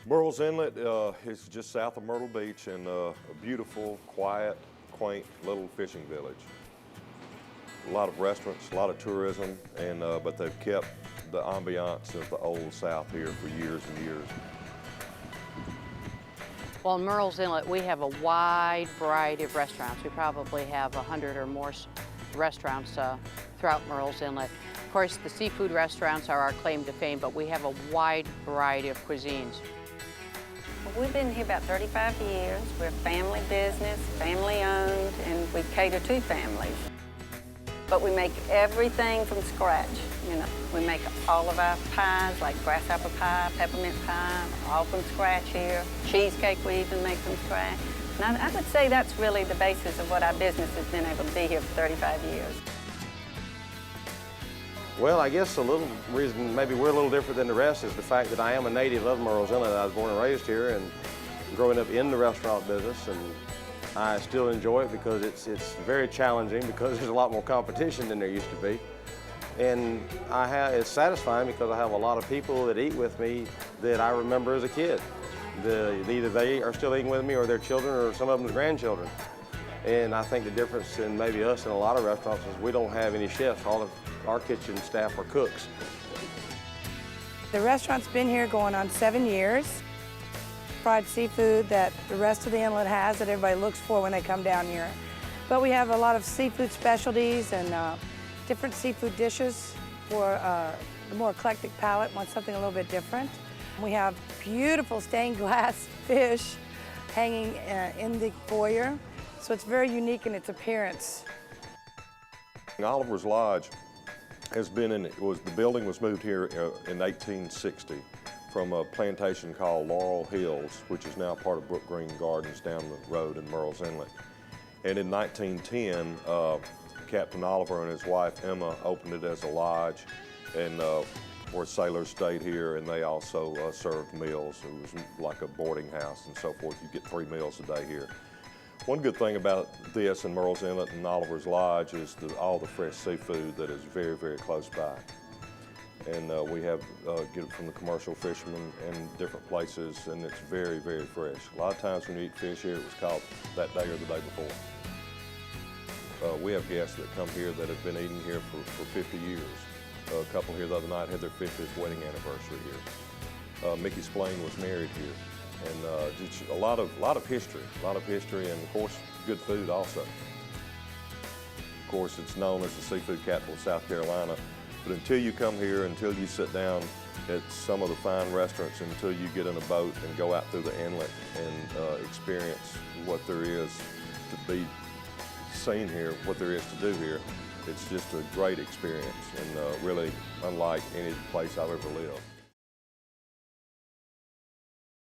Murrells Inlet is just south of Myrtle Beach and a beautiful, quiet, quaint little fishing village. A lot of restaurants, a lot of tourism, and but they've kept the ambiance of the old South here for years and years. Well, in Murrells Inlet, we have a wide variety of restaurants. We probably have 100 or more restaurants throughout Murrells Inlet. Of course, the seafood restaurants are our claim to fame, but we have a wide variety of cuisines. We've been here about 35 years. We're a family business, family owned, and we cater to families. But we make everything from scratch. You know, we make all of our pies, like grasshopper pie, peppermint pie, all from scratch here. Cheesecake we even make from scratch. And I would say that's really the basis of what our business has been able to be here for 35 years. Well, I guess a little reason maybe we're a little different than the rest is the fact that I am a native of Murrells Inlet. I was born and raised here and growing up in the restaurant business, and I still enjoy it because it's very challenging because there's a lot more competition than there used to be. And it's satisfying because I have a lot of people that eat with me that I remember as a kid. Either they are still eating with me or their children or some of them's grandchildren. And I think the difference in maybe us and a lot of restaurants is we don't have any chefs. All of our kitchen staff are cooks. The restaurant's been here going on 7 years. Fried seafood that the rest of the inlet has that everybody looks for when they come down here. But we have a lot of seafood specialties and different seafood dishes for the more eclectic palate, wants something a little bit different. We have beautiful stained glass fish hanging in the foyer, so it's very unique in its appearance. Oliver's Lodge has been the building was moved here in 1860 from a plantation called Laurel Hills, which is now part of Brook Green Gardens down the road in Murrells Inlet. And in 1910, Captain Oliver and his wife Emma opened it as a lodge, and where sailors stayed here, and they also served meals. It was like a boarding house and so forth. You get 3 meals a day here. One good thing about this in Murrells Inlet and Oliver's Lodge is all the fresh seafood that is very, very close by. And we have get it from the commercial fishermen and different places, and it's very, very fresh. A lot of times when you eat fish here, it was caught that day or the day before. We have guests that come here that have been eating here for 50 years. A couple here the other night had their 50th wedding anniversary here. Mickey Splain was married here. And just a lot of history, and of course, good food also. Of course, it's known as the seafood capital of South Carolina, but until you come here, until you sit down at some of the fine restaurants, until you get in a boat and go out through the inlet and experience what there is to be seen here, what there is to do here, it's just a great experience and really unlike any place I've ever lived.